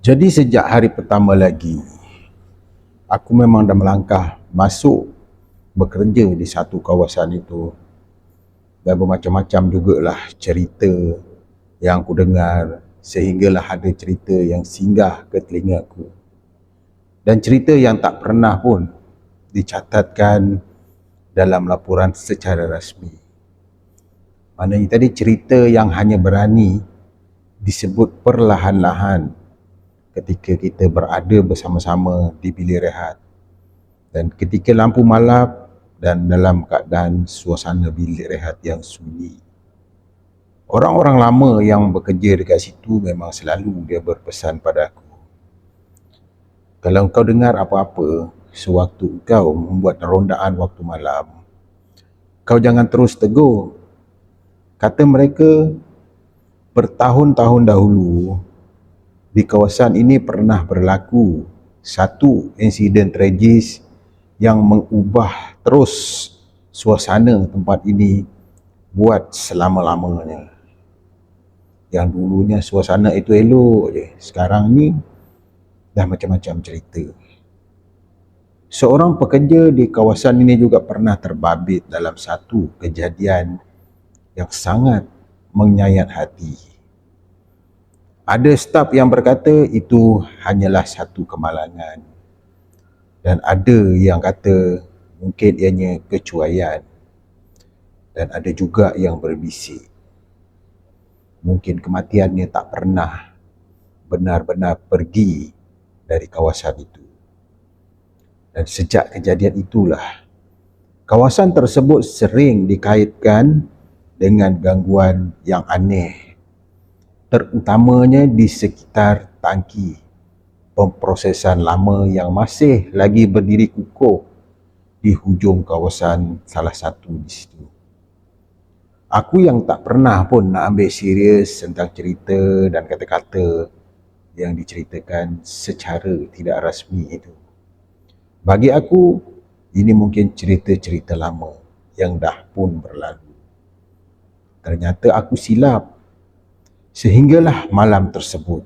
Jadi sejak hari pertama lagi, aku memang dah melangkah masuk bekerja di satu kawasan itu. Dan bermacam-macam jugalah cerita yang aku dengar, sehinggalah ada cerita yang singgah ke telingaku. Dan cerita yang tak pernah pun dicatatkan dalam laporan secara rasmi. Maknanya tadi cerita yang hanya berani disebut perlahan-lahan ketika kita berada bersama-sama di bilik rehat. Dan ketika lampu malap dan dalam keadaan suasana bilik rehat yang sunyi. Orang-orang lama yang bekerja dekat situ memang selalu dia berpesan pada aku. Kalau kau dengar apa-apa sewaktu kau membuat rondaan waktu malam, kau jangan terus tegur. Kata mereka, bertahun-tahun dahulu di kawasan ini pernah berlaku satu insiden tragis yang mengubah terus suasana tempat ini buat selama-lamanya. Yang dulunya suasana itu elok je, sekarang ni dah macam-macam cerita. Seorang pekerja di kawasan ini juga pernah terbabit dalam satu kejadian yang sangat menyayat hati. Ada staf yang berkata itu hanyalah satu kemalangan. Dan ada yang kata mungkin ianya kecuaian. Dan ada juga yang berbisik mungkin kematiannya tak pernah benar-benar pergi dari kawasan itu. Dan sejak kejadian itulah, kawasan tersebut sering dikaitkan dengan gangguan yang aneh, terutamanya di sekitar tangki pemprosesan lama yang masih lagi berdiri kukuh di hujung kawasan salah satu di situ. Aku yang tak pernah pun nak ambil serius tentang cerita dan kata-kata yang diceritakan secara tidak rasmi itu. Bagi aku, ini mungkin cerita-cerita lama yang dah pun berlalu. Ternyata aku silap. Sehinggalah malam tersebut.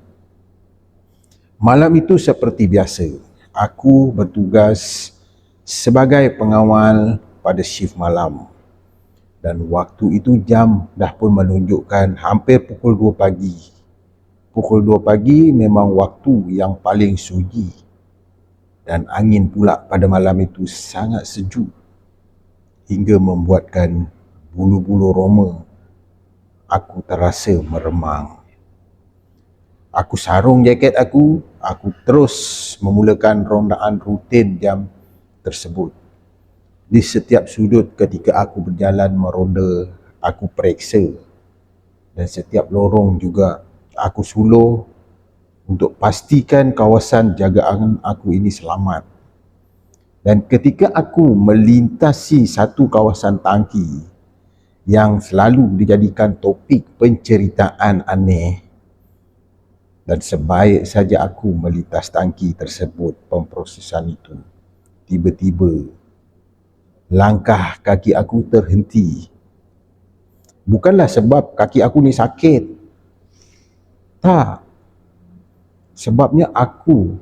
Malam itu seperti biasa, aku bertugas sebagai pengawal pada shift malam. Dan waktu itu jam dah pun menunjukkan hampir pukul 2 pagi. Pukul 2 pagi memang waktu yang paling sunyi. Dan angin pula pada malam itu sangat sejuk. Hingga membuatkan bulu-bulu roma aku terasa meremang. Aku sarung jaket aku terus memulakan rondaan rutin jam tersebut. Di setiap sudut ketika aku berjalan meronda, aku periksa. Dan setiap lorong juga aku suluh untuk pastikan kawasan jagaan aku ini selamat. Dan ketika aku melintasi satu kawasan tangki yang selalu dijadikan topik penceritaan aneh, dan sebaik saja aku melintas tangki tersebut pemprosesan itu, tiba-tiba langkah kaki aku terhenti. Bukanlah sebab kaki aku ni sakit. Tak. Sebabnya aku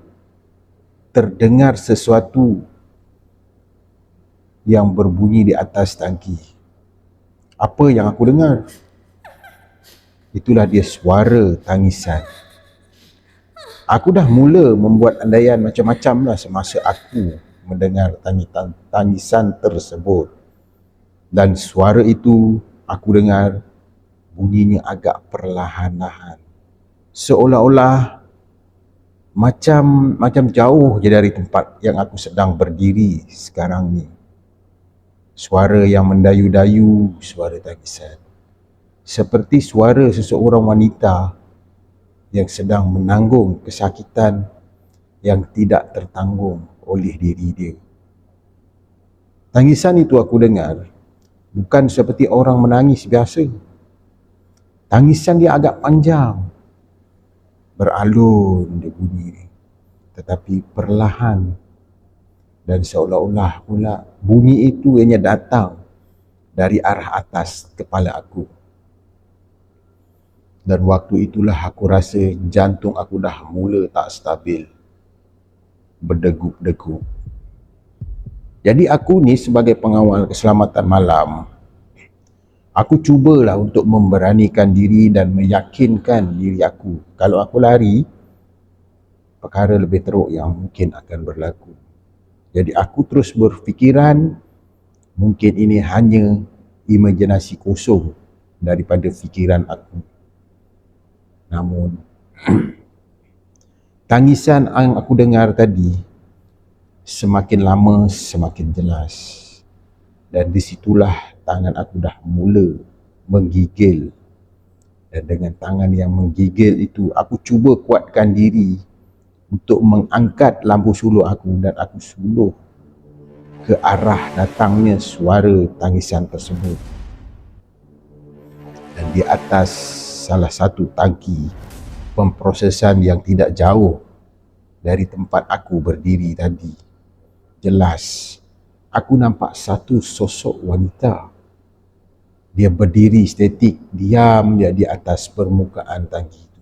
terdengar sesuatu yang berbunyi di atas tangki. Apa yang aku dengar? Itulah dia suara tangisan. Aku dah mula membuat andaian macam-macam lah semasa aku mendengar tangisan tersebut. Dan suara itu aku dengar bunyinya agak perlahan-lahan. Seolah-olah macam jauh je dari tempat yang aku sedang berdiri sekarang ni. Suara yang mendayu-dayu, suara tangisan. Seperti suara seseorang wanita yang sedang menanggung kesakitan yang tidak tertanggung oleh diri dia. Tangisan itu aku dengar bukan seperti orang menangis biasa. Tangisan dia agak panjang, beralun dia bunyi, tetapi perlahan. Dan seolah-olah pula bunyi itu hanya datang dari arah atas kepala aku. Dan waktu itulah aku rasa jantung aku dah mula tak stabil, berdegup-degup. Jadi aku ni sebagai pengawal keselamatan malam, aku cubalah untuk memberanikan diri dan meyakinkan diri aku kalau aku lari, perkara lebih teruk yang mungkin akan berlaku. Jadi aku terus berfikiran mungkin ini hanya imajinasi kosong daripada fikiran aku. Namun tangisan yang aku dengar tadi semakin lama semakin jelas. Dan disitulah tangan aku dah mula menggigil. Dan dengan tangan yang menggigil itu, aku cuba kuatkan diri untuk mengangkat lampu suluk aku dan aku suluh ke arah datangnya suara tangisan tersebut. Dan di atas salah satu tangki pemprosesan yang tidak jauh dari tempat aku berdiri tadi, jelas aku nampak satu sosok wanita. Dia berdiri statik, diam dia di atas permukaan tangki itu.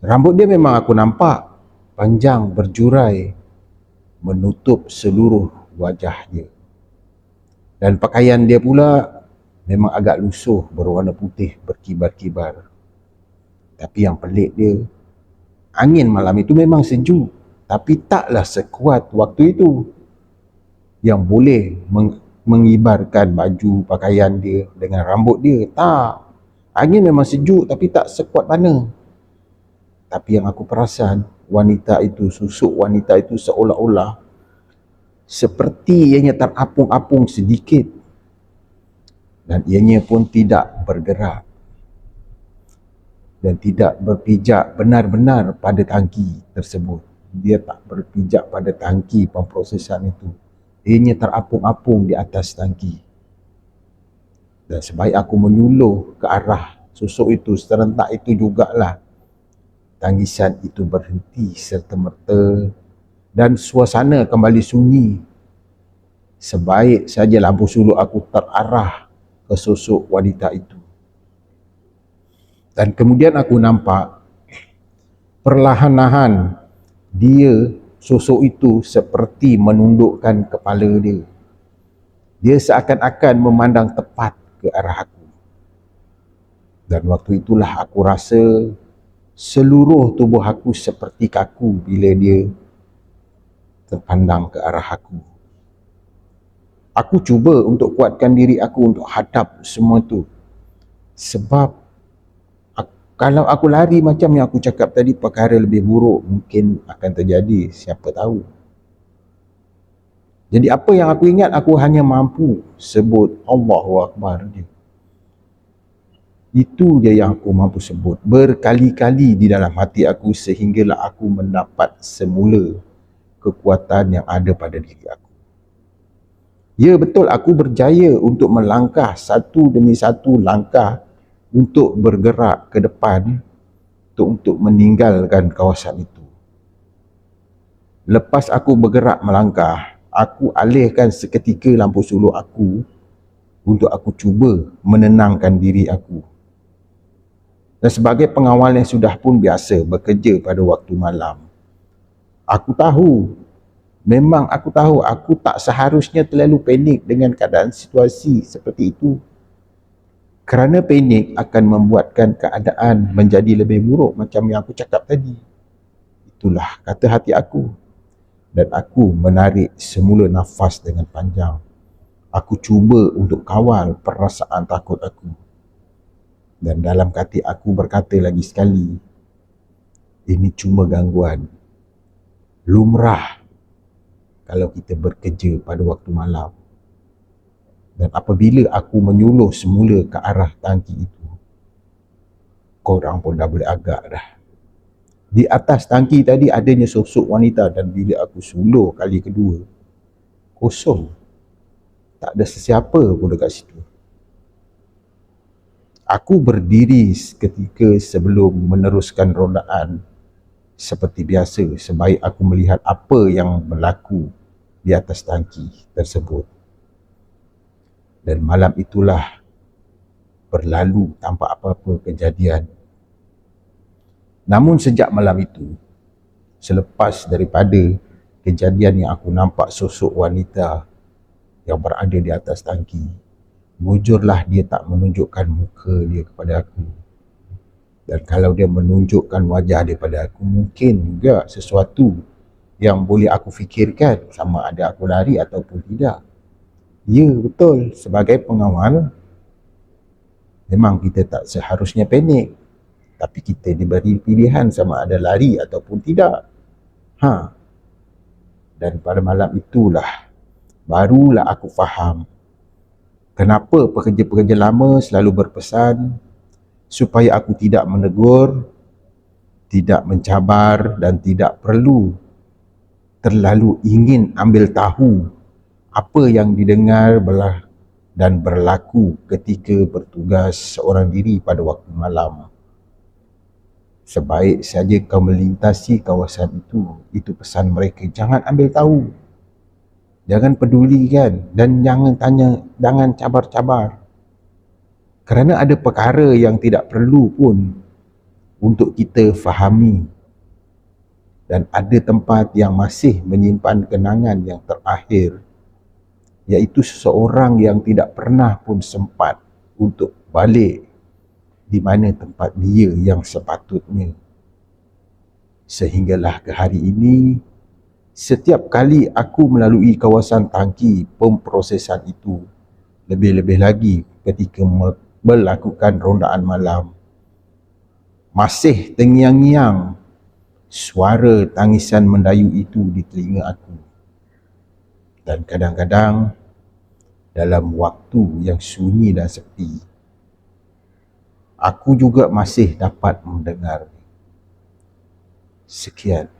Rambut dia memang aku nampak panjang berjurai menutup seluruh wajah dia. Dan pakaian dia pula memang agak lusuh berwarna putih berkibar-kibar. Tapi yang pelik dia, angin malam itu memang sejuk, tapi taklah sekuat waktu itu yang boleh mengibarkan baju pakaian dia dengan rambut dia. Tak, angin memang sejuk tapi tak sekuat mana. Tapi yang aku perasan, wanita itu, susuk wanita itu seolah-olah seperti ianya terapung-apung sedikit dan ianya pun tidak bergerak dan tidak berpijak benar-benar pada tangki tersebut. Dia tak berpijak pada tangki pemprosesan itu. Ianya terapung-apung di atas tangki. Dan sebaik aku menyuluh ke arah susuk itu, serentak itu jugalah tangisan itu berhenti serta-merta dan suasana kembali sunyi. Sebaik saja lampu suluk aku terarah ke sosok wanita itu. Dan kemudian aku nampak perlahan-lahan dia, sosok itu seperti menundukkan kepala dia. Dia seakan-akan memandang tepat ke arah aku. Dan waktu itulah aku rasa seluruh tubuh aku seperti kaku bila dia terpandang ke arah aku. Aku cuba untuk kuatkan diri aku untuk hadap semua tu. Sebab kalau aku lari macam yang aku cakap tadi, perkara lebih buruk mungkin akan terjadi, siapa tahu. Jadi apa yang aku ingat, aku hanya mampu sebut Allahu Akbar je. Itu je yang aku mampu sebut berkali-kali di dalam hati aku sehinggalah aku mendapat semula kekuatan yang ada pada diri aku. Ya betul, aku berjaya untuk melangkah satu demi satu langkah untuk bergerak ke depan untuk meninggalkan kawasan itu. Lepas aku bergerak melangkah, aku alihkan seketika lampu suluk aku untuk aku cuba menenangkan diri aku. Dan sebagai pengawal yang sudah pun biasa bekerja pada waktu malam, aku tahu, memang aku tahu aku tak seharusnya terlalu panik dengan keadaan situasi seperti itu. Kerana panik akan membuatkan keadaan menjadi lebih buruk macam yang aku cakap tadi. Itulah kata hati aku. Dan aku menarik semula nafas dengan panjang. Aku cuba untuk kawal perasaan takut aku. Dan dalam hati aku berkata lagi sekali, ini cuma gangguan. Lumrah kalau kita bekerja pada waktu malam. Dan apabila aku menyuluh semula ke arah tangki itu, korang pun dah boleh agak dah. Di atas tangki tadi adanya sosok wanita dan bila aku suluh kali kedua, kosong. Tak ada sesiapa pun dekat situ. Aku berdiri seketika sebelum meneruskan rondaan seperti biasa sebaik aku melihat apa yang berlaku di atas tangki tersebut. Dan malam itulah berlalu tanpa apa-apa kejadian. Namun sejak malam itu, selepas daripada kejadian yang aku nampak sosok wanita yang berada di atas tangki, bujurlah dia tak menunjukkan muka dia kepada aku. Dan kalau dia menunjukkan wajah dia pada aku, mungkin juga sesuatu yang boleh aku fikirkan, sama ada aku lari ataupun tidak. Ya, betul, sebagai pengawal memang kita tak seharusnya panik, tapi kita diberi pilihan sama ada lari ataupun tidak. Dan pada malam itulah barulah aku faham kenapa pekerja-pekerja lama selalu berpesan supaya aku tidak menegur, tidak mencabar dan tidak perlu terlalu ingin ambil tahu apa yang didengar dan berlaku ketika bertugas seorang diri pada waktu malam. Sebaik saja kau melintasi kawasan itu pesan mereka, jangan ambil tahu, jangan pedulikan dan jangan tanya, jangan cabar-cabar. Kerana ada perkara yang tidak perlu pun untuk kita fahami. Dan ada tempat yang masih menyimpan kenangan yang terakhir, iaitu seseorang yang tidak pernah pun sempat untuk balik di mana tempat dia yang sepatutnya. Sehinggalah ke hari ini, setiap kali aku melalui kawasan tangki pemprosesan itu, lebih-lebih lagi ketika melakukan rondaan malam, masih terngiang-ngiang suara tangisan mendayu itu di telinga aku. Dan kadang-kadang dalam waktu yang sunyi dan sepi, aku juga masih dapat mendengar. Sekian.